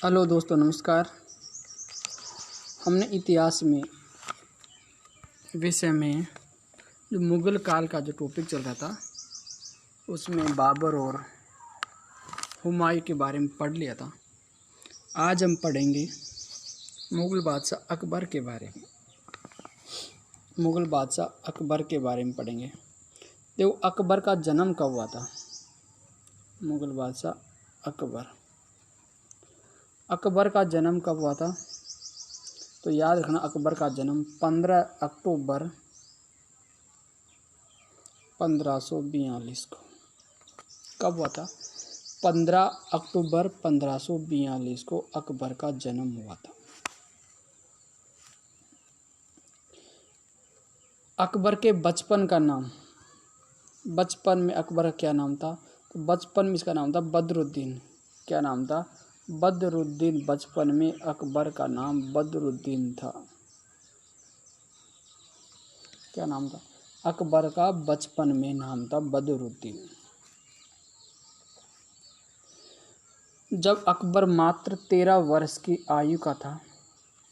Hello दोस्तों, नमस्कार। हमने इतिहास में विषय में जो मुग़ल काल का जो टॉपिक चल रहा था उसमें बाबर और हुमायूं के बारे में पढ़ लिया था। आज हम पढ़ेंगे मुग़ल बादशाह अकबर के बारे में। मुग़ल बादशाह अकबर के बारे में पढ़ेंगे। देखो, अकबर का जन्म कब हुआ था? मुग़ल बादशाह अकबर का जन्म कब हुआ था? तो याद रखना, अकबर का जन्म 15 अक्टूबर 1542 को। कब हुआ था? 15 अक्टूबर 1542 को अकबर का जन्म हुआ था। अकबर के बचपन का नाम, बचपन में अकबर का क्या नाम था? तो बचपन में इसका नाम था बदरुद्दीन। क्या नाम था? बदरुद्दीन। बचपन में अकबर का नाम बदरुद्दीन था। क्या नाम था? अकबर का बचपन में नाम था बदरुद्दीन। जब अकबर मात्र 13 वर्ष की आयु का था।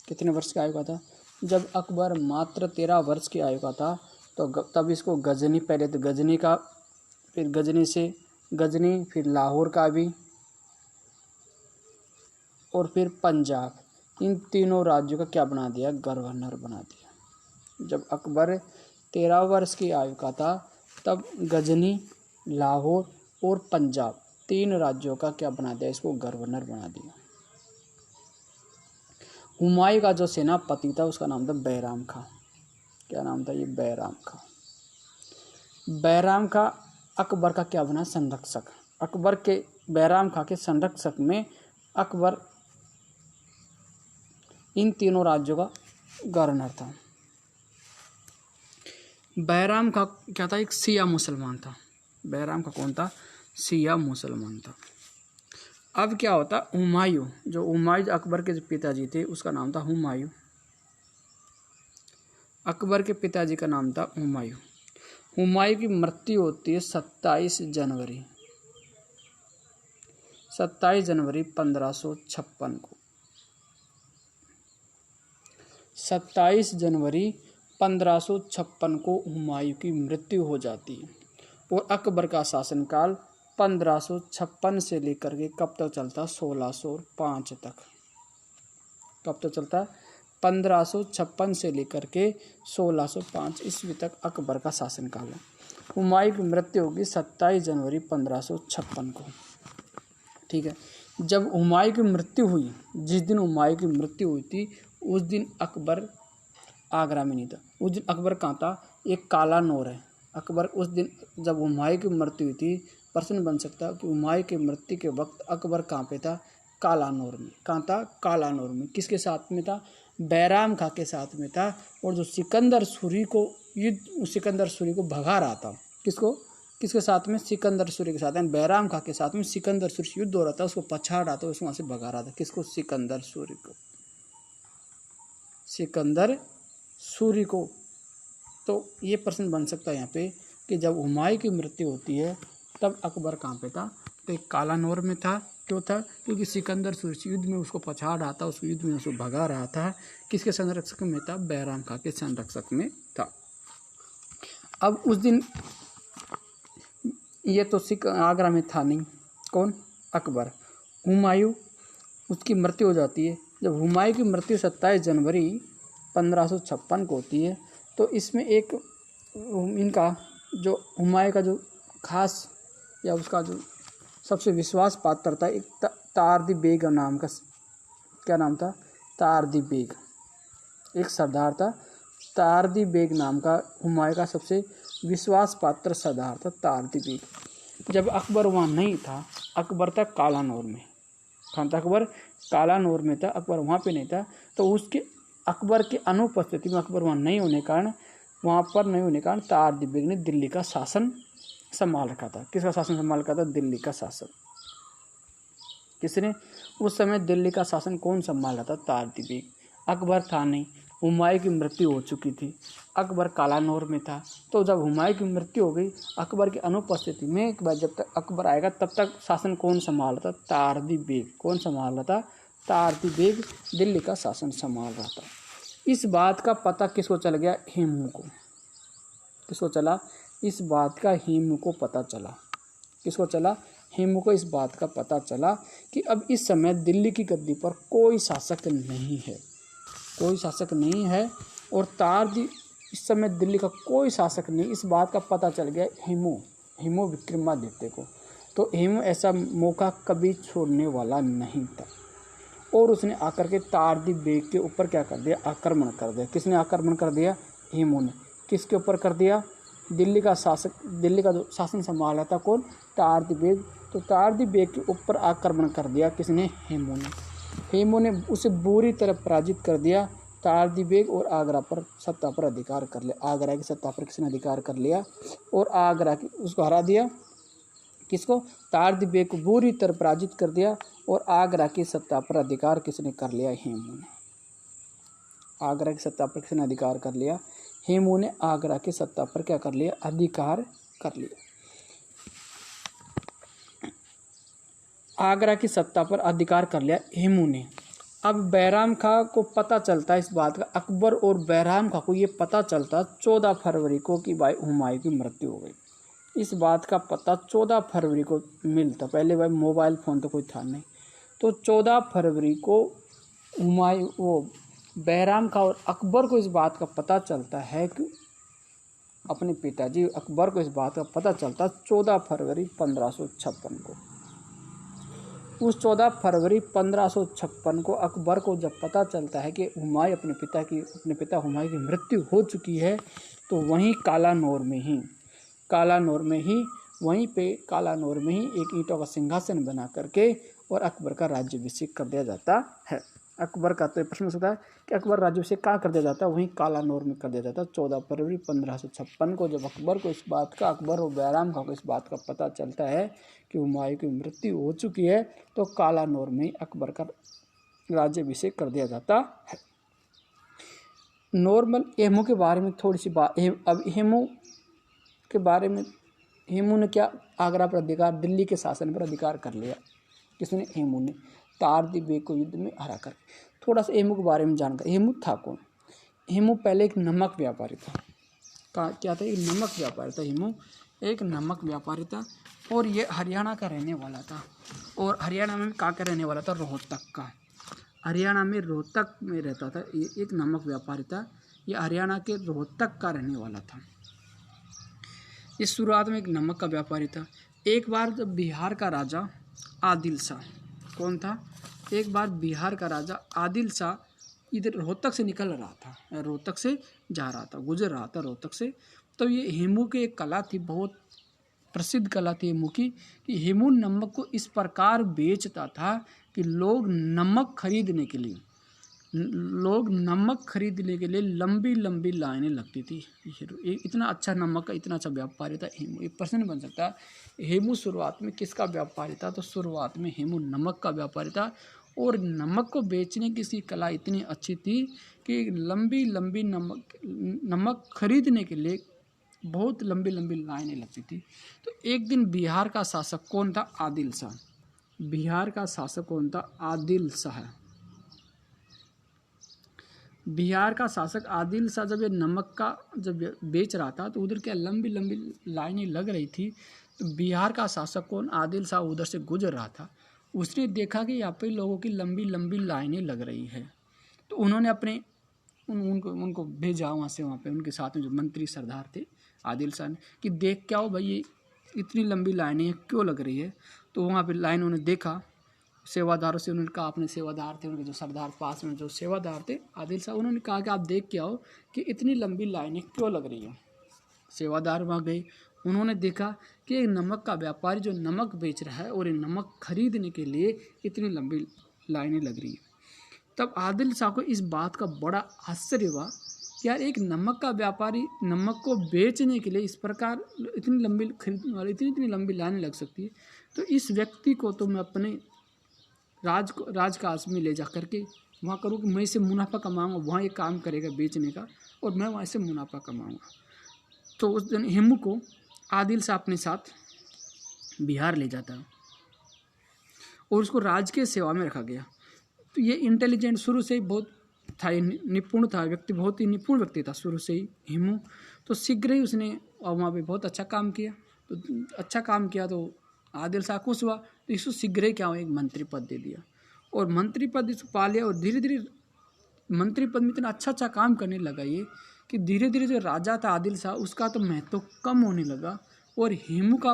कितने वर्ष की आयु का था? जब अकबर मात्र 13 वर्ष की आयु का था तो तब इसको गजनी, पहले तो गजनी का, फिर गजनी से गजनी, फिर लाहौर का भी, और फिर पंजाब, इन तीनों राज्यों का क्या बना दिया? गवर्नर बना दिया। जब अकबर 13 वर्ष की आयु का था तब गजनी, लाहौर और पंजाब, 3 राज्यों का क्या बना दिया? इसको गवर्नर बना दिया। हुमायूं का जो सेनापति था उसका नाम था बैराम खां। क्या नाम था? ये बैराम खां। बैराम खां अकबर का क्या बना? संरक्षक। अकबर के बैराम खां के संरक्षक में अकबर इन तीनों राज्यों का गवर्नर था। बैराम खां क्या था? एक शिया मुसलमान था। बैराम खां कौन था? शिया मुसलमान था। अब क्या होता? हुमायूं अकबर के जो पिताजी थे उसका नाम था हुमायूं। अकबर के पिताजी का नाम था हुमायूं। हुमायूं की मृत्यु होती है 27 जनवरी 1556 को। 27 जनवरी 1556 को हुमायूं की मृत्यु हो जाती है। और अकबर का शासनकाल 1556 से लेकर के कब तक चलता? 1605 तक। कब तक चलता? 1556 से लेकर के 1605 ईस्वी तक अकबर का शासनकाल है। हुमायूं की मृत्यु होगी 27 जनवरी 1556 को। ठीक है। जब हुमायूं की मृत्यु हुई, जिस दिन हुमायूं की मृत्यु हुई थी उस दिन अकबर आगरा में नहीं था। उस दिन अकबर कहाँ था? एक काला नौर है। अकबर उस दिन जब हुमायूं की मृत्यु हुई थी, प्रश्न बन सकता कि हुमायूं की मृत्यु के वक्त अकबर कहाँ पे था? कालानौर में। कहाँ था? कालानौर में। किसके साथ में था? बैराम खां के साथ में था। और जो सिकंदर सूरी को भगा रहा था, किसके साथ में? सिकंदर सूरी के साथ में। बैराम खां के साथ में सिकंदर सूरी से युद्ध हो रहा था, उसको पछाड़ रहा था, उसको वहाँ से भगा रहा था। किसको? सिकंदर सूरी को। तो ये प्रश्न बन सकता है यहाँ पे कि जब हुमायूं की मृत्यु होती है तब अकबर कहाँ पे था? तो एक कालानौर में था। क्यों था? क्योंकि सिकंदर सूरी युद्ध में उसको पछाड़ रहा था, उस युद्ध में उसको भगा रहा था। किसके संरक्षक में था? बैराम खां के संरक्षक में था। अब उस दिन ये तो आगरा में था नहीं। कौन? अकबर। हुमायूं, उसकी मृत्यु हो जाती है। जब हुमायूं की मृत्यु 27 जनवरी 1556 को होती है तो इसमें एक इनका जो हुमायूं का जो खास या उसका जो सबसे विश्वास पात्र था, एक तारदी बेग नाम का, क्या नाम था? तारदी बेग। एक सरदार था तारदी बेग नाम का, हुमायूं का सबसे विश्वास पात्र सरदार था तारदी बेग। जब अकबर वहाँ नहीं था, अकबर था कालानौर में। कहाँ था अकबर? कालानौर में था। अकबर वहाँ पे नहीं था। तो उसके अकबर की अनुपस्थिति में, अकबर वहाँ नहीं होने कारण तारदी बेग ने दिल्ली का शासन संभाल रखा था। किसका शासन संभाल रखा था? दिल्ली का शासन। किसने? उस समय दिल्ली का शासन कौन संभाल रहा था? तारदी बेग। अकबर था नहीं, हुमायूं की मृत्यु हो चुकी थी, अकबर कालानौर में था। तो जब हुमायूं की मृत्यु हो गई, अकबर की अनुपस्थिति में, एक बार जब तक अकबर आएगा तब तक शासन कौन संभाल रहा था? तारदी बेग। कौन संभाल रहा था? तारती बेग दिल्ली का शासन संभाल रहा था। इस बात का पता किसको चल गया? हेमू को। किसको चला? इस बात का हेमू को पता चला। किसको चला? हेमू को इस बात का पता चला कि अब इस समय दिल्ली की गद्दी पर कोई शासक नहीं है, कोई शासक नहीं है और तारती इस समय दिल्ली का कोई शासक नहीं, इस बात का पता चल गया हेमू विक्रमादित्य को। तो हेमू ऐसा मौका कभी छोड़ने वाला नहीं था और उसने आकर के तारती बेग के ऊपर क्या कर दिया? आक्रमण कर दिया। किसने आक्रमण कर दिया? हेमू ने। किसके ऊपर कर दिया? दिल्ली का जो शासन संभाला था कौन? तारती बेग। तो तारती बेग के ऊपर आक्रमण कर दिया किसने? हेमू ने। हेमू ने उसे बुरी तरह पराजित कर दिया तारती बेग और आगरा पर सत्ता पर अधिकार कर लिया। आगरा की सत्ता पर किसने अधिकार कर लिया और आगरा की उसको हरा दिया। किसको? तारती बेग को बुरी तरह पराजित कर दिया और आगरा की सत्ता पर अधिकार किसने कर लिया? हेमू ने। आगरा की सत्ता पर किसने अधिकार कर लिया? हेमू ने आगरा की सत्ता पर क्या कर लिया? अधिकार कर लिया। आगरा की सत्ता पर अधिकार कर लिया हेमू ने। अब बैराम खां को पता चलता है इस बात का, अकबर और बैराम खां को ये पता चलता 14 फरवरी को कि भाई हुमायूं की मृत्यु हो गई। इस बात का पता 14 फरवरी को मिलता। पहले भाई मोबाइल फ़ोन तो कोई था नहीं, तो 14 फरवरी को बैराम खां और अकबर को इस बात का पता चलता है कि अपने पिताजी अकबर को इस बात का पता चलता 14 फरवरी 1556 को। उस 14 फरवरी 1556 को अकबर को जब पता चलता है कि हुमायूं अपने पिता हुमायूं की मृत्यु हो चुकी है, तो वहीं कालानौर में ही एक ईंटों का सिंहासन बना करके और अकबर का राज्याभिषेक कर दिया जाता है। अकबर का तो प्रश्न होता है कि अकबर राज्याभिषेक कहाँ कर दिया जाता है? वहीं कालानौर में कर दिया जाता है 14 फरवरी 1556 को। जब अकबर और बैराम खां को इस बात का पता चलता है कि हुमायूं की मृत्यु हो चुकी है, तो कालानौर में अकबर का राज्याभिषेक कर दिया जाता है। नॉर्मल हेमू के बारे में थोड़ी सी बात। अब हेमू के बारे में, हेमू ने क्या आगरा पर अधिकार, दिल्ली के शासन पर अधिकार कर लिया। किसने? हेमू ने। तारती बेग को युद्ध में हरा कर। थोड़ा सा हेमू के बारे में जानकारी। हेमू था कौन? हेमू पहले एक नमक व्यापारी था। क्या था? एक नमक व्यापारी था। हेमू एक नमक व्यापारी था और ये हरियाणा का रहने वाला था। और हरियाणा में कहाँ का रहने वाला था? रोहतक का। हरियाणा में रोहतक में रहता था। ये एक नमक व्यापारी था। ये हरियाणा के रोहतक का रहने वाला था। इस शुरुआत में एक नमक का व्यापारी था। एक बार जब बिहार का राजा आदिल शाह, कौन था? एक बार बिहार का राजा आदिल शाह इधर रोहतक से निकल रहा था, रोहतक से जा रहा था, गुजर रहा था रोहतक से। तो ये हेमू की एक कला थी, बहुत प्रसिद्ध कला थी हेमू की, कि हेमू नमक को इस प्रकार बेचता था कि लोग नमक खरीदने के लिए लंबी लंबी लाइनें लगती थी। इतना अच्छा नमक का इतना अच्छा व्यापारी था हेमू। एक प्रश्न बन सकता है हेमू शुरुआत में किसका व्यापारी था? तो शुरुआत में हेमू नमक का व्यापारी था और नमक को बेचने की इसकी कला इतनी अच्छी थी कि लंबी लंबी नमक खरीदने के लिए बहुत लंबी लंबी लाइनें लगती थी। तो एक दिन बिहार का शासक कौन था? आदिल शाह। बिहार का शासक कौन था? आदिल शाह। बिहार का शासक आदिल शाह जब ये नमक का जब बेच रहा था तो उधर क्या लंबी लंबी लाइनें लग रही थी। तो बिहार का शासक कौन? आदिल शाह उधर से गुजर रहा था। उसने देखा कि यहाँ पे लोगों की लंबी लंबी लाइनें लग रही है, तो उन्होंने अपने उनको भेजा वहाँ पे उनके साथ में जो मंत्री सरदार थे आदिल शाह ने, कि देख क्या हो भाई, ये इतनी लंबी लाइनें क्यों लग रही है। तो वहाँ पे लाइन उन्होंने देखा, सेवादारों से उन्होंने कहा, अपने सेवादार थे उनके जो सरदार पास में जो सेवादार थे आदिल शाह, उन्होंने कहा कि आप देख के आओ कि इतनी लंबी लाइनें क्यों लग रही हैं। सेवादार वहाँ गए, उन्होंने देखा कि एक नमक का व्यापारी जो नमक बेच रहा है और ये नमक खरीदने के लिए इतनी लंबी लाइनें लग रही है। तब आदिल शाह को इस बात का बड़ा आश्चर्य हुआ कि यार एक नमक का व्यापारी नमक को बेचने के लिए इस प्रकार इतनी लंबी इतनी लंबी लाइनें लग सकती है, तो इस व्यक्ति को तो मैं अपने राजकाज में ले जा करके वहाँ करूँ कि मैं इसे मुनाफा कमाऊँगा, वहाँ एक काम करेगा बेचने का और मैं वहाँ से मुनाफा कमाऊँगा। तो उस दिन हेमू को आदिल शाह अपने साथ बिहार ले जाता है और उसको राजकीय सेवा में रखा गया। तो ये इंटेलिजेंट शुरू से ही बहुत था, निपुण था व्यक्ति, बहुत ही निपुण व्यक्ति था शुरू से ही हेमू। तो शीघ्र ही उसने और वहाँ पे बहुत अच्छा काम किया। तो अच्छा काम किया तो आदिल शाह खुश हुआ, तो इसको शीघ्र ही क्या हुआ, एक मंत्री पद दे दिया और मंत्री पद इसको पा लिया। और धीरे धीरे मंत्री पद में इतना अच्छा अच्छा काम करने लगा ये कि धीरे धीरे जो राजा था आदिल शाह उसका तो महत्व कम होने लगा और हेमू का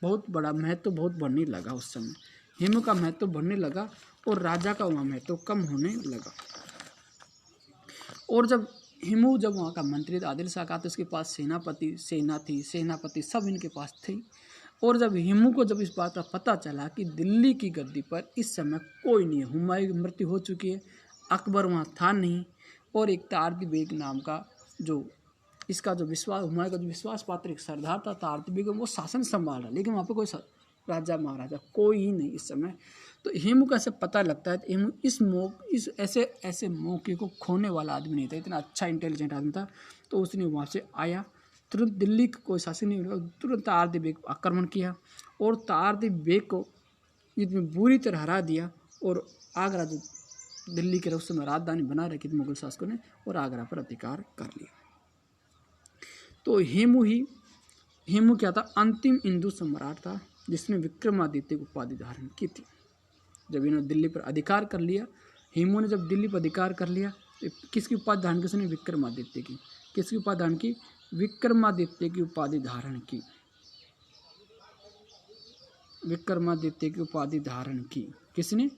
बहुत बड़ा महत्व बहुत बढ़ने लगा। उस समय हेमू का महत्व बढ़ने लगा और राजा का वहाँ महत्व कम होने लगा। और जब हेमू जब वहाँ का मंत्री था आदिल शाह का, तो उसके पास सेनापति सब इनके पास थे। और जब हेमू को जब इस बात का पता चला कि दिल्ली की गद्दी पर इस समय कोई नहीं है, हुमायूं की मृत्यु हो चुकी है, अकबर वहाँ था नहीं, और एक तारदी बेग नाम का जो इसका जो हुमायूं का जो विश्वास पात्र एक सरदार था तारदी बेग, वो शासन संभाल रहा, लेकिन वहाँ पे कोई राजा महाराजा कोई ही नहीं इस समय। तो हेमू का ऐसे पता लगता है, हेमू इस ऐसे मौके को खोने वाला आदमी नहीं था, इतना अच्छा इंटेलिजेंट आदमी था। तो उसने वहाँ से आया, तुरंत दिल्ली का कोई शासन नहीं हुआ, तुरंत तारदी बेग पर आक्रमण किया और तारदी बेग को युद्ध में बुरी तरह हरा दिया। और आगरा जो दिल्ली के उस समय राजधानी बना रखी थी मुगल शासकों ने, और आगरा पर अधिकार कर लिया। तो हेमू क्या था, अंतिम हिंदू सम्राट था जिसने विक्रमादित्य की उपाधि धारण की थी। जब इन्होंने दिल्ली पर अधिकार कर लिया, हेमू ने जब दिल्ली पर अधिकार कर लिया, तो किसकी उपाधि धारण की उसने, विक्रमादित्य की। किसकी उपाधि धारण की, विक्रमादित्य की उपाधि धारण की। विक्रमादित्य की उपाधि धारण की किसने,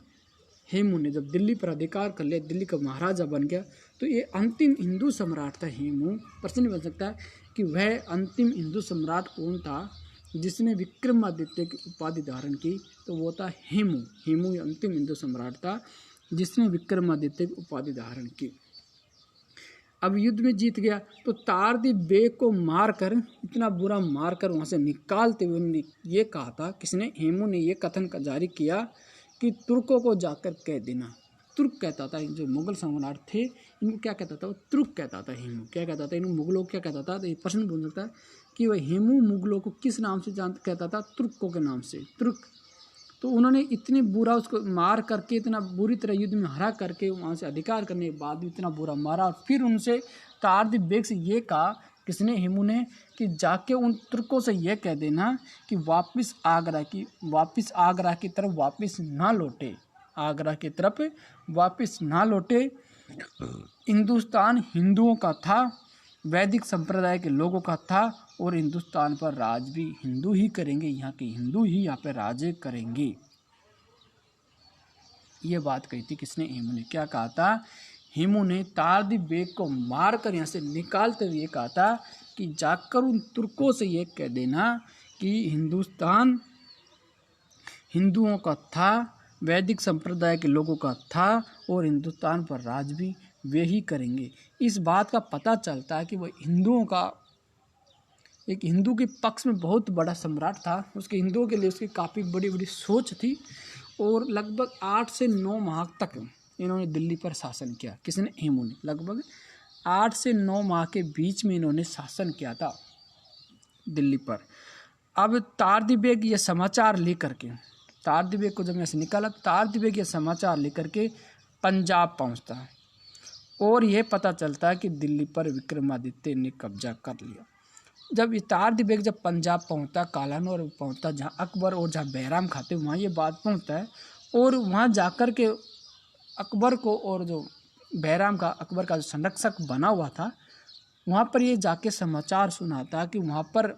हेमू ने। जब दिल्ली पर अधिकार कर लिया, दिल्ली का महाराजा बन गया, तो ये अंतिम हिंदू सम्राट था हेमू। प्रश्न बन सकता है कि वह अंतिम हिंदू सम्राट कौन था जिसने विक्रमादित्य की उपाधि धारण की, तो वो था हेमू। हेमू अंतिम हिंदू सम्राट था जिसने विक्रमादित्य की उपाधि धारण की। अब युद्ध में जीत गया, तो तारदी बेग को मारकर, इतना बुरा मारकर वहाँ से निकालते हुए उन्होंने ये कहा था, किसने, हेमू ने ये कथन जारी किया कि तुर्कों को जाकर कह देना। तुर्क कहता था, जो मुगल सम्राट थे इनको क्या कहता था, वो तुर्क कहता था। हेमू क्या कहता था, इन मुगलों को क्या कहता था, तो ये प्रश्न पूछ सकता है कि वह हेमू मुगलों को किस नाम से कहता था, तुर्कों के नाम से, तुर्क। तो उन्होंने इतनी बुरा उसको मार करके, इतना बुरी तरह युद्ध में हरा करके वहाँ से अधिकार करने के बाद भी इतना बुरा मारा। फिर उनसे तारदी बेग से ये कहा, किसने, हेमू ने, कि जाके उन तुर्कों से यह कह देना कि वापस आगरा की तरफ वापस ना लौटे, आगरा की तरफ वापस ना लौटे। हिंदुस्तान हिंदुओं का था, वैदिक संप्रदाय के लोगों का था, और हिंदुस्तान पर राज भी हिंदू ही करेंगे, यहाँ के हिंदू ही यहाँ पर राज करेंगे। ये बात कही थी किसने, हेमू ने। क्या कहा था, हेमू ने तारदी बेग को मारकर यहाँ से निकालते हुए कहा था कि जाकर उन तुर्कों से ये कह देना कि हिंदुस्तान हिंदुओं का था, वैदिक संप्रदाय के लोगों का था, और हिंदुस्तान पर राज भी वे ही करेंगे। इस बात का पता चलता है कि वह हिंदुओं का, एक हिंदू के पक्ष में बहुत बड़ा सम्राट था। उसके हिंदुओं के लिए उसकी काफ़ी बड़ी बड़ी सोच थी, और लगभग 8 से 9 माह तक इन्होंने दिल्ली पर शासन किया। किसने, हेमू ने। लगभग 8 से 9 माह के बीच में इन्होंने शासन किया था दिल्ली पर। अब तारदी बेग ये समाचार लेकर के, तारदी बेग को जब यहाँ से निकाला, तारदी बेग ये समाचार लेकर के पंजाब पहुँचता है, और यह पता चलता है कि दिल्ली पर विक्रमादित्य ने कब्जा कर लिया। जब ये तारदी बेग जब पंजाब पहुँचता, कालानौर पहुँचता, जहाँ अकबर और जहाँ बैराम खाते, वहाँ ये बात पहुँचता है। और वहाँ जाकर के अकबर को, और जो बैराम का, अकबर का जो संरक्षक बना हुआ था, वहाँ पर ये जाके समाचार सुनाता कि वहाँ पर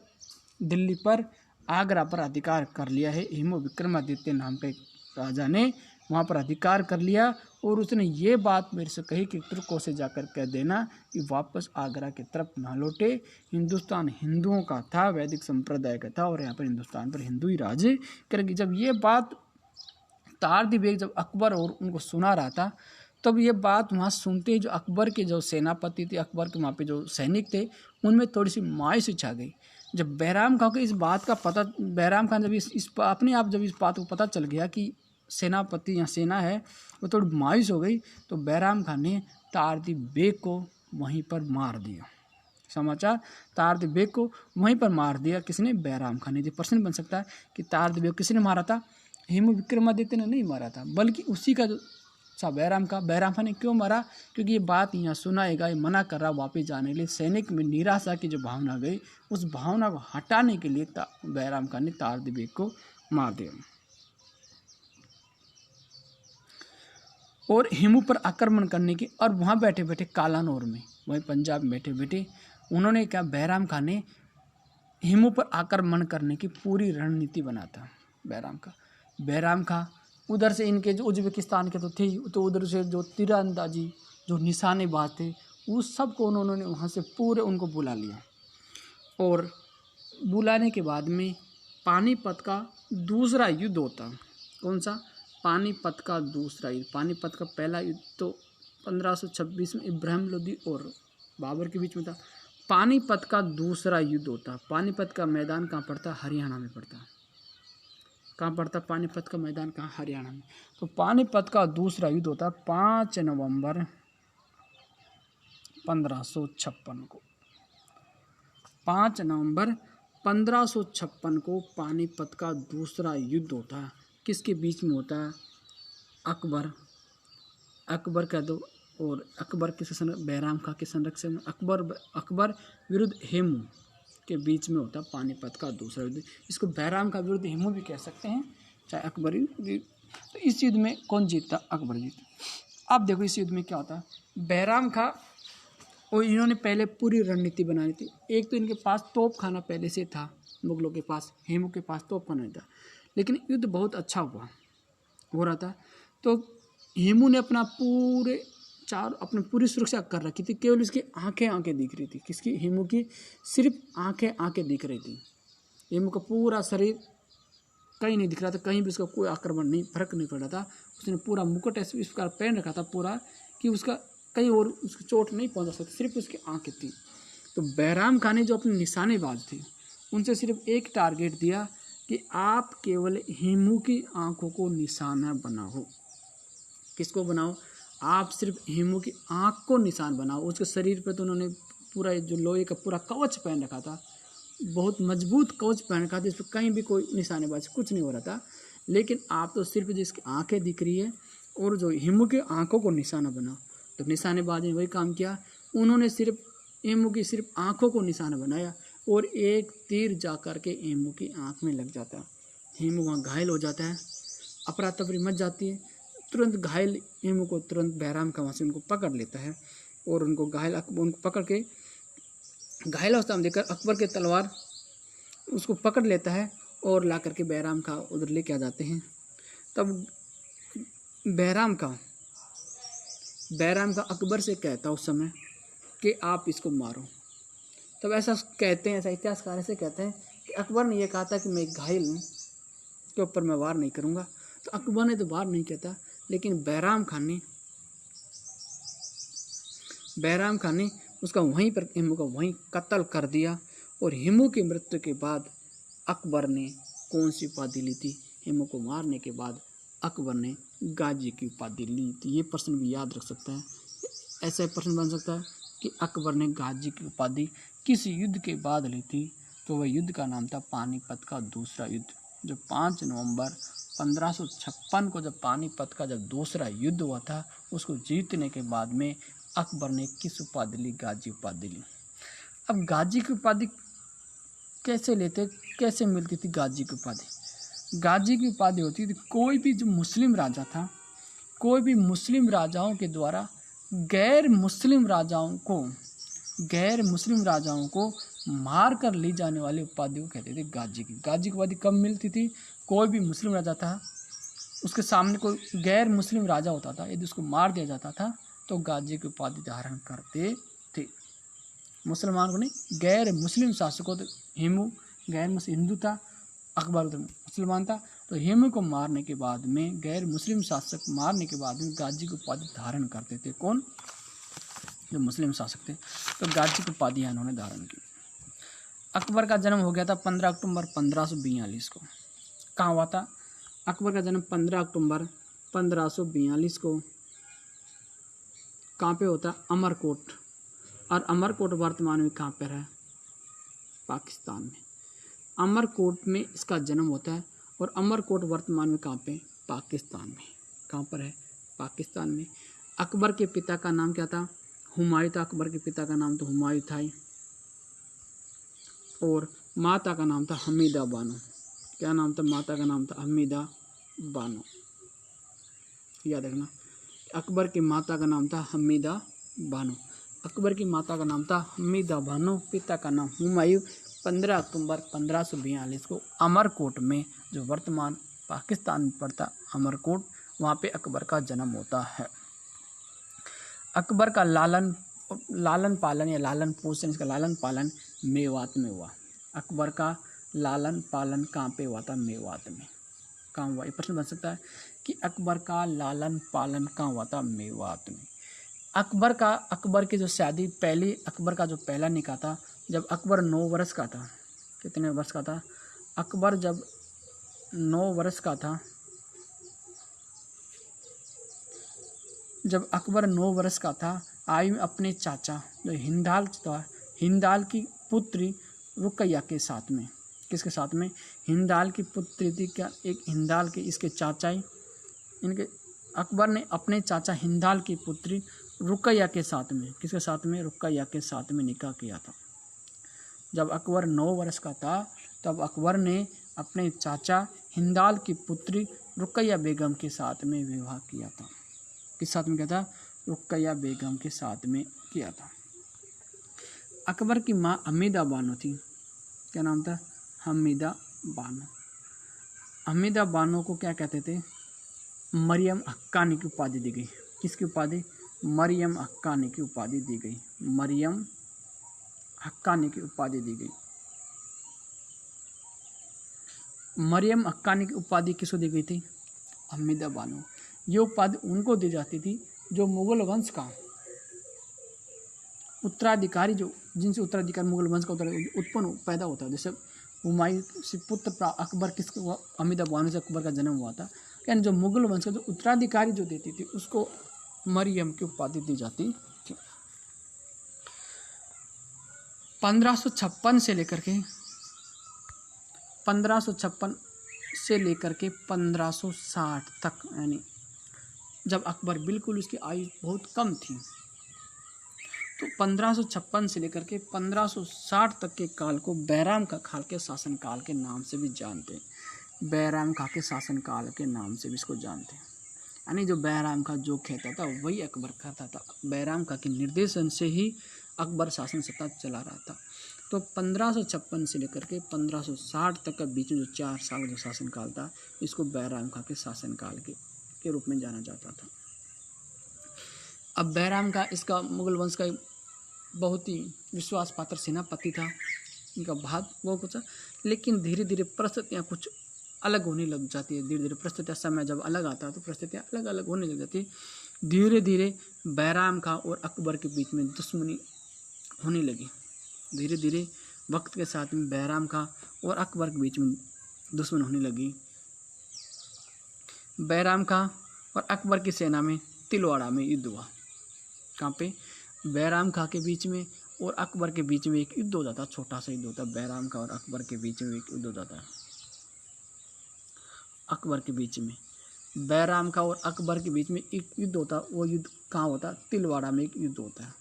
दिल्ली पर, आगरा पर अधिकार कर लिया है, हेमू विक्रमादित्य नाम के राजा ने वहाँ पर अधिकार कर लिया। और उसने ये बात मेरे से कही कि तुर्कों से जाकर कह देना कि वापस आगरा की तरफ ना लौटे, हिंदुस्तान हिंदुओं का था, वैदिक संप्रदाय का था, और यहाँ पर हिंदुस्तान पर हिंदू ही राज करेंगे। जब ये बात तारदी बेग जब अकबर और उनको सुना रहा था, तब ये बात वहाँ सुनते ही जो अकबर के जो सेनापति थे, अकबर के वहाँ पे जो सैनिक थे, उनमें थोड़ी सी मायूसी छा गई। जब बैराम खां को इस बात का पता, बैराम खान जब इस अपने आप जब इस बात को पता चल गया कि सेनापति या सेना है, वो थोड़ी मायूस हो गई। तो बैराम खान ने तारदी बेग को वहीं पर मार दिया। समाचार, तारदी बेग को वहीं पर मार दिया। किसने, बैराम खान ने। प्रश्न बन सकता है कि तारदी बेग किसने मारा था, हेमू विक्रमादित्य ने नहीं मारा था, बल्कि उसी का जो अच्छा, बैराम खान ने क्यों मारा? क्योंकि ये बात यहाँ सुनाएगा, ये मना कर रहा वापस जाने के लिए। सैनिक में निराशा की जो भावना गई, उस भावना को हटाने के लिए बैराम खान ने तारदी बेग को मार दिया। और हेमू पर आक्रमण करने की, और वहाँ बैठे बैठे कालानौर में, वहीं पंजाब में बैठे बैठे उन्होंने क्या, बैराम खान ने हेमू पर आक्रमण करने की पूरी रणनीति बनाता। बैराम खां उधर से, इनके जो उज्बेकिस्तान के तो थे, तो उधर से जो तीरंदाजी, जो निशानेबाज थे, उस सब को उन्होंने वहाँ से पूरे उनको बुला लिया। और बुलाने के बाद में पानीपत का दूसरा युद्ध होता। कौन सा? पानीपत का दूसरा युद्ध। पानीपत का पहला युद्ध तो 1526 में इब्राहिम लोदी और बाबर के बीच में था। पानीपत का दूसरा युद्ध होता। पानीपत का मैदान कहाँ पड़ता? हरियाणा में पड़ता। कहाँ पड़ता पानीपत का मैदान? कहाँ? हरियाणा में। तो पानीपत का दूसरा युद्ध होता 5 नवंबर 1556 को। 5 नवंबर 1556 को पानीपत का दूसरा युद्ध होता है। किसके बीच में होता है? अकबर का दो, और अकबर के बैराम खां के संरक्षण में अकबर विरुद्ध हेमू के बीच में होता पानीपत का दूसरा युद्ध। इसको बैराम का विरुद्ध हेमू भी कह सकते हैं, चाहे अकबर। तो इस युद्ध में कौन जीतता? अकबर जीतता। अब देखो इस युद्ध में क्या होता है। बैराम खां और इन्होंने पहले पूरी रणनीति बनाई थी। एक तो इनके पास तोप खाना पहले से था, मुगलों के पास, हेमू के पास तोप खाना नहीं था, लेकिन युद्ध बहुत अच्छा हो रहा था। तो हेमू ने अपनी पूरी सुरक्षा कर रखी थी, केवल उसकी आंखें दिख रही थी। किसकी? हेमू की सिर्फ आंखें दिख रही थी। हेमू का पूरा शरीर कहीं नहीं दिख रहा था, कहीं भी उसका कोई आक्रमण नहीं, फर्क नहीं पड़ रहा था। उसने पूरा मुकुट इस प्रकार पहन रखा था पूरा, कि उसका कहीं और उसकी चोट नहीं पहुंचा सकती, सिर्फ उसकी आंखें थी। तो बैराम खान ने जो अपने निशानेबाज थे, उनसे सिर्फ एक टारगेट दिया कि आप केवल हेमू की आंखों को निशाना बनाओ। किसको बनाओ? आप सिर्फ हेमू की आंख को निशान बनाओ। उसके शरीर पर तो उन्होंने पूरा जो लोहे का पूरा कवच पहन रखा था, बहुत मजबूत कवच पहन रखा था, इस पर कहीं भी कोई निशानेबाजी कुछ नहीं हो रहा था। लेकिन आप तो सिर्फ जिसकी आंखें दिख रही है और जो हेमू की आंखों को निशाना बनाओ। तो निशानेबाज ने वही काम किया। उन्होंने सिर्फ हेमू की सिर्फ आंखों को निशाना बनाया और एक तीर जा कर के हेमू की आंख में लग जाता। हेमू वहाँ घायल हो जाता है, अफरा तफरी मच जाती है। तुरंत घायल हेमू को तुरंत बैराम खां वहाँ से उनको पकड़ लेता है और उनको पकड़ के घायल अवस्था में देखकर अकबर के तलवार उसको पकड़ लेता है और ला करके बैराम खां उधर लेके आ जाते हैं। तब बैराम खां अकबर से कहता उस समय कि आप इसको मारो। तब ऐसा कहते हैं, ऐसा इतिहासकार ऐसे कहते हैं कि अकबर ने यह कहा था कि मैं घायल हूँ, के ऊपर मैं वार नहीं करूँगा। तो अकबर ने तो वार नहीं कहता, लेकिन बैराम खान ने उसका वहीं पर हेमू का वहीं कत्ल कर दिया। और हेमू की मृत्यु के बाद अकबर ने कौन सी उपाधि ली थी? हेमू को मारने के बाद अकबर ने गाजी की उपाधि ली थी। ये प्रश्न भी याद रख सकता है। ऐसा प्रश्न बन सकता है कि अकबर ने गाजी की उपाधि किस युद्ध के बाद ली थी? तो वह युद्ध का नाम था पानीपत का दूसरा युद्ध, जो 5 नवंबर 1556 को जब पानीपत का जब दूसरा युद्ध हुआ था, उसको जीतने के बाद में अकबर ने किस उपाधि ली? गाजी उपाधि ली। अब गाजी की उपाधि कैसे लेते, कैसे मिलती थी गाजी की उपाधि? गाजी की उपाधि होती थी कोई भी जो मुस्लिम राजा था, कोई भी मुस्लिम राजाओं के द्वारा गैर मुस्लिम राजाओं को मार कर ली जाने वाली उपाधि को कहते थे गाजी की। गाजी की उपाधि कब मिलती थी? कोई भी मुस्लिम राजा था, उसके सामने कोई गैर मुस्लिम राजा होता था, यदि उसको मार दिया जाता था तो गाजी की उपाधि धारण करते थे। मुसलमान को नहीं, गैर मुस्लिम शासकों। तो हेमू गैर मुस्लिम हिंदू था, अकबर तो मुसलमान था। तो हेमू को मारने के बाद में, गैर मुस्लिम शासक मारने के बाद में गाजी की उपाधि धारण करते थे। कौन? जो मुस्लिम शासक थे। तो गाजी की उपाधि इन्होंने धारण की। अकबर का जन्म हो गया था 15 अक्टूबर 1542 को। कहाँ हुआ था? अकबर का जन्म 15 अक्टूबर 1542 को कहाँ पे होता? अमरकोट। और अमरकोट वर्तमान में कहाँ पर है? पाकिस्तान में। अमरकोट में इसका जन्म होता है। और अमरकोट वर्तमान में कहाँ पे? पाकिस्तान में। कहाँ पर है? पाकिस्तान में। अकबर के पिता का नाम क्या था? हुमायूं था। अकबर के पिता का नाम तो हुमायूं था ही। और माता का नाम था हमीदा बानो। क्या नाम था? माता का नाम था हमीदा बानो। याद रखना, अकबर की माता का नाम था हमीदा बानो। अकबर की माता का नाम था हमीदा बानो, पिता का नाम हुमायूं। 15 अक्टूबर 1542 को अमरकोट में, जो वर्तमान पाकिस्तान में पड़ता अमरकोट, वहाँ पे अकबर का जन्म होता है। अकबर का लालन पालन या लालन पोषण, इसका लालन पालन मेवात में हुआ। अकबर का लालन पालन कहाँ पे हुआ था? मेवात में। कहाँ हुआ? ये प्रश्न बन सकता है कि अकबर का लालन पालन कहाँ हुआ था? मेवात में। अकबर की जो शादी पहली, अकबर का जो पहला निकाह था जब अकबर 9 वर्ष का था। कितने वर्ष का था? अकबर जब 9 वर्ष का था, जब अकबर 9 वर्ष का था, आयु में अपने चाचा जो हिंदाल था, हिंदाल की पुत्री रुकैया के साथ में। किसके साथ में? हिंदाल की पुत्री थी। क्या? एक हिंदाल के, इसके चाचा ही, इनके अकबर ने अपने चाचा हिंदाल की पुत्री रुकैया के साथ में, किसके साथ में? रुकैया के साथ में निकाह किया था। जब अकबर 9 वर्ष का था तब अकबर ने अपने चाचा हिंदाल की पुत्री रुकैया बेगम के साथ में विवाह किया था। किस साथ में किया था? रुकैया बेगम के साथ में किया था। अकबर की माँ हमीदा बानो थी। क्या नाम था? हमीदा बानो। हमीदा बानो को क्या कहते थे? मरियम हक्कानी की उपाधि दी गई। किसकी उपाधि? मरियम हक्कानी की उपाधि दी गई। मरियम हक्कानी की उपाधि दी गई। मरियम हक्कानी की उपाधि किसको दी गई थी? हमीदा बानो। ये उपाधि उनको दी जाती थी जो मुगल वंश का उत्तराधिकारी, जो जिनसे उत्तराधिकारी मुगल वंश का उत्पन्न पैदा होता है। जैसे हुमायूं से पुत्र अकबर, किसको? हमीदा बानो से अकबर का जन्म हुआ था। यानी जो मुगल वंश का जो उत्तराधिकारी जो देती थी उसको मरियम की उपाधि दी जाती थी। 1556 से लेकर के 1560 तक, यानी जब अकबर बिल्कुल, उसकी आयु बहुत कम थी, तो 1556 से लेकर के 1560 तक के काल को बैराम का खाल के शासनकाल के नाम से भी जानते हैं। बैराम खा के शासनकाल के नाम से भी इसको जानते हैं। यानी जो बैराम खा जो कहता था वही अकबर करता था। बैराम खा के निर्देशन से ही अकबर शासन सत्ता चला रहा था। तो 1556 से लेकर के 1560 तक का बीच में जो 4 साल जो शासनकाल था, इसको बैराम खा के शासनकाल के रूप में जाना जाता था। अब बैराम खा, इसका मुगल वंश का बहुत ही विश्वास पात्र सेनापति था। इनका भाग वो कुछ, लेकिन धीरे धीरे परिस्थितियाँ कुछ अलग होने लग जाती है। धीरे धीरे परिस्थितियाँ, समय जब अलग आता है तो परिस्थितियाँ अलग अलग होने लग जाती है। धीरे धीरे बैराम खा और अकबर के बीच में दुश्मनी होने लगी। धीरे धीरे वक्त के साथ में बैराम खा और अकबर के बीच में दुश्मन होने लगी। बैराम खा और अकबर की सेना में तिलवाड़ा में युद्ध हुआ। कहाँ पे? बैराम खा के बीच में और अकबर के बीच में एक युद्ध हो जाता, छोटा सा युद्ध होता। बैराम खा और अकबर के बीच में एक युद्ध हो जाता है। अकबर के बीच में, बैराम खा और अकबर के बीच में एक युद्ध होता। वो युद्ध कहाँ होता? तिलवाड़ा में एक युद्ध होता है।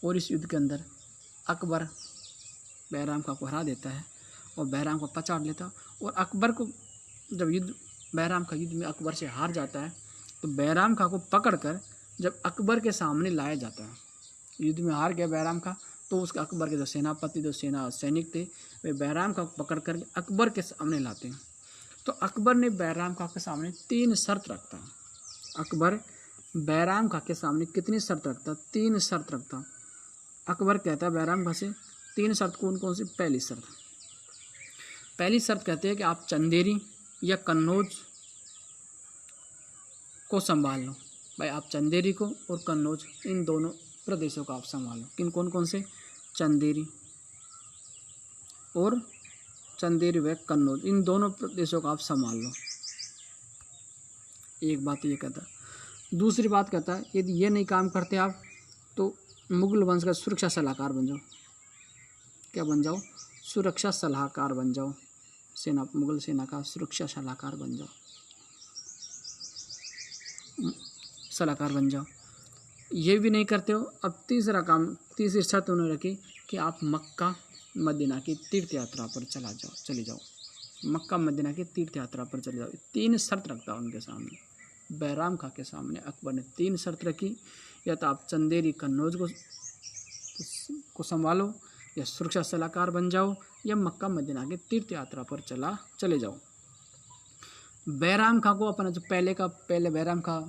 और इस युद्ध के अंदर अकबर बैराम खा को हरा देता है और बैराम को पछाड़ लेता। और अकबर को जब बैराम खा युद्ध में अकबर से हार जाता है तो बैराम खा को पकड़कर जब अकबर के सामने लाया जाता है, युद्ध में हार गया बैराम खा, तो उसके अकबर के जो सेनापति, जो सेना सैनिक थे, वे बैराम खा को पकड़ कर अकबर के सामने लाते हैं। तो अकबर ने बैराम खा के सामने 3 शर्त रखता। अकबर बैराम खा के सामने कितनी शर्त रखता? 3 शर्त रखता। अकबर कहता है बैराम खा से 3 शर्त कौन कौन सी? पहली शर्त कहते हैं कि आप चंदेरी या कन्नौज को संभाल लो। भाई आप चंदेरी को और कन्नौज, इन दोनों प्रदेशों को आप संभालो। किन कौन कौन से? चंदेरी व कन्नौज, इन दोनों प्रदेशों को आप संभाल लो। एक बात ये कहता है। दूसरी बात कहता है यदि ये नहीं काम करते आप तो मुगल वंश का सुरक्षा सलाहकार बन जाओ। क्या बन जाओ? सुरक्षा सलाहकार बन जाओ। मुगल सेना का सुरक्षा सलाहकार बन जाओ। सलाहकार बन जाओ। ये भी नहीं करते हो, अब तीसरी शर्त उन्होंने रखी कि आप मक्का मदीना की तीर्थ यात्रा पर चले जाओ, मक्का मदीना की तीर्थ यात्रा पर चले जाओ। 3 शर्त रखता उनके सामने, बैराम खां के सामने अकबर ने 3 शर्त रखी, या तो आप चंदेरी कन्नौज को संभालो, या सुरक्षा सलाहकार बन जाओ, या मक्का मदीना के तीर्थ यात्रा पर चले जाओ। बैराम खां को अपना जो पहले बैराम खां,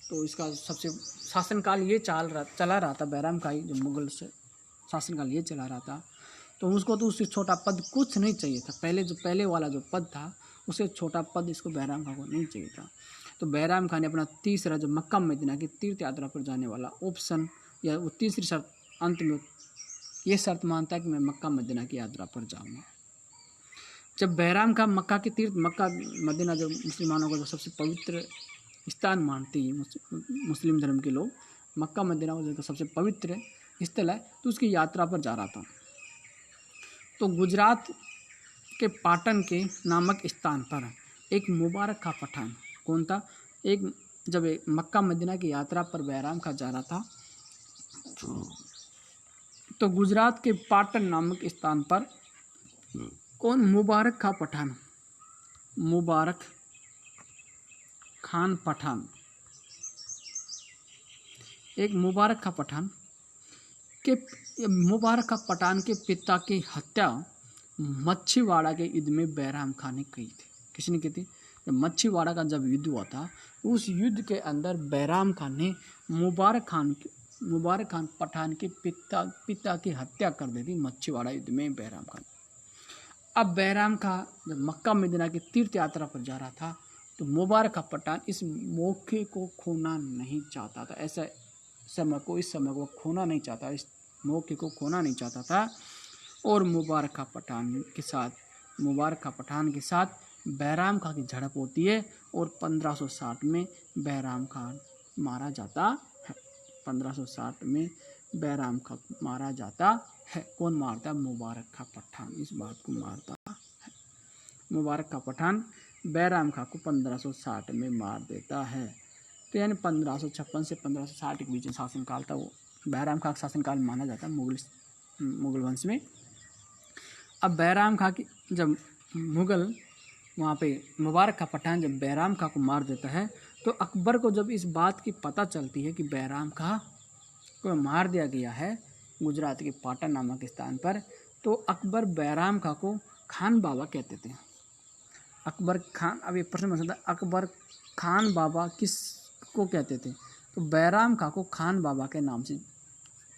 तो इसका सबसे शासनकाल ये चला रहा था, बैराम खां जो मुगल से शासनकाल ये चला रहा था, तो उसको तो उससे छोटा पद कुछ नहीं चाहिए था। पहले वाला जो पद था उससे छोटा पद इसको बैराम खां को नहीं चाहिए था। तो बैराम खां ने अपना तीसरा जो मक्का मदीना की तीर्थ यात्रा पर जाने वाला ऑप्शन, या वो तीसरी शर्त अंत में ये शर्त मानता है कि मैं मक्का मदीना की यात्रा पर जाऊँगा। जब बैराम खां मक्का मदीना जो मुसलमानों का जो सबसे पवित्र स्थान मानते हैं मुस्लिम धर्म के लोग, मक्का मदीना जो सबसे पवित्र स्थल है, तो उसकी यात्रा पर जा रहा था। तो गुजरात के पाटन के नामक स्थान पर एक मुबारक खां पठान, कौन था, जब मक्का मदीना की यात्रा पर बैराम खां जा रहा था, तो गुजरात के पाटन नामक स्थान पर कौन, मुबारक खां पठान, मुबारक खान पठान, एक मुबारक खां पठान के पिता की हत्या मच्छीवाड़ा के युद्ध में बैराम खां ने की थी। किसने की थी? जब मच्छीवाड़ा का जब युद्ध हुआ था, उस युद्ध के अंदर बैराम खां ने मुबारक खान पठान के पिता की हत्या कर दी थी मच्छीवाड़ा युद्ध में बैराम खां। अब बैराम खां जब मक्का मदीना की तीर्थ यात्रा पर जा रहा था, तो मुबारक खां पठान इस मौके को खोना नहीं चाहता था, इस समय को खोना नहीं चाहता, इस मौके को खोना नहीं चाहता था। और मुबारक खां पठान के साथ बैराम खां की झड़प होती है, और 1560 में बैराम खां मारा जाता है। 1560 में बैराम खां मारा जाता है। कौन मारता है? मुबारक खां पठान इस बात को मारता है। मुबारक खां पठान बैराम खां को 1560 में मार देता है। तो यानी 1556 से 1560 के बीच शासनकाल था, वो बैराम खां का शासनकाल माना जाता है मुगल वंश में। अब बैराम खां की जब मुगल वहाँ पे मुबारक खां पठान जब बैराम खां को मार देता है, तो अकबर को जब इस बात की पता चलती है कि बैराम खां को मार दिया गया है गुजरात के पाटन नामक स्थान पर, तो अकबर बैराम खां को खान बाबा कहते थे। अकबर खान, अब ये प्रश्न बन सकता है अकबर खान बाबा किसको कहते थे? तो बैराम खां को खान बाबा के नाम से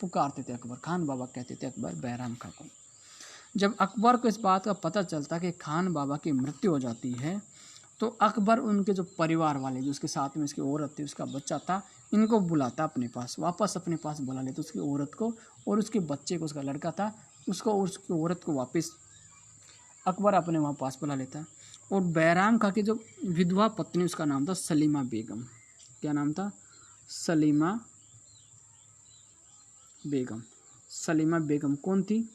पुकारते थे, अकबर खान बाबा कहते थे अकबर बैराम खां को। जब अकबर को इस बात का पता चलता कि खान बाबा की मृत्यु हो जाती है, तो अकबर उनके जो परिवार वाले, जो उसके साथ में उसकी औरत थी, उसका बच्चा था, इनको बुलाता अपने पास, वापस अपने पास बुला लेता उसकी औरत को और उसके बच्चे को, उसका लड़का था उसको और उसकी औरत को वापस अकबर अपने वहाँ पास बुला लेता। और बैराम खां की जो विधवा पत्नी, उसका नाम था सलीमा बेगम। क्या नाम था? सलीमा बेगम। सलीमा बेगम कौन थी?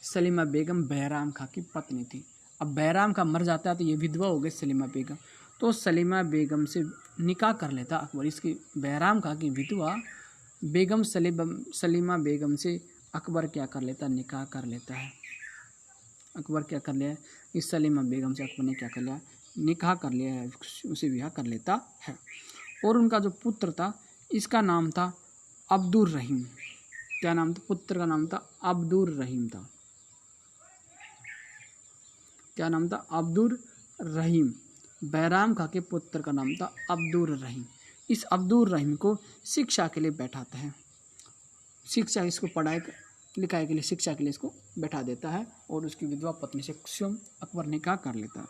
सलीमा बेगम बैराम खां की पत्नी थी। अब बैराम खां मर जाता है तो ये विधवा हो गई सलीमा बेगम, तो सलीमा बेगम से निकाह कर लेता अकबर। इसकी बैराम खां की विधवा बेगम सलीमा बेगम से अकबर क्या कर लेता? निकाह कर लेता है। अकबर क्या कर लिया? इस सलीमा बेगम से अकबर ने क्या कर लिया? निकाह कर लिया है, उसे विवाह कर लेता है। और उनका जो पुत्र था, इसका नाम था अब्दुर रहीम। क्या नाम था? पुत्र का नाम था अब्दुर रहीम था। क्या नाम था? अब्दुर रहीम। बैराम खां के पुत्र का नाम था अब्दुर रहीम। इस अब्दुर रहीम को शिक्षा के लिए बैठाता है, शिक्षा इसको पढ़ाई लिखाई के लिए, शिक्षा के लिए इसको बैठा देता है, और उसकी विधवा पत्नी से स्वयं अकबर निकाह कर लेता है।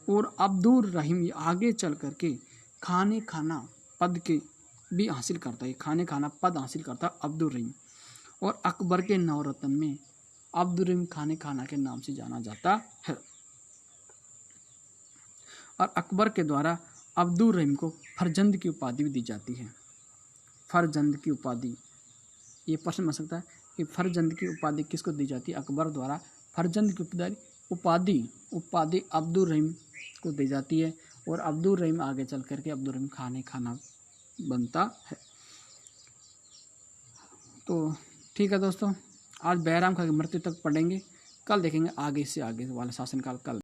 और अब्दुर रहीम आगे चल करके खाने खाना पद के भी हासिल करता है, खाने खाना पद हासिल करता है अब्दुर रहीम। और अकबर के नवरत्न में अब्दुर रहीम खाने खाना के नाम से जाना जाता है। और अकबर के द्वारा अब्दुर रहीम को फरजंद की उपाधि भी दी जाती है। फरजंद की उपाधि, ये प्रश्न बन सकता है कि फरजंद की उपाधि किसको दी जाती है? अकबर द्वारा फरजंद की उपाधि अब्दुर रहीम को दी जाती है। और अब्दुल रहीम आगे चल करके अब्दुल रहीम खाना बनता है। तो ठीक है दोस्तों, आज बैराम खां की मृत्यु तक पढ़ेंगे, कल देखेंगे आगे से आगे वाला शासनकाल कल।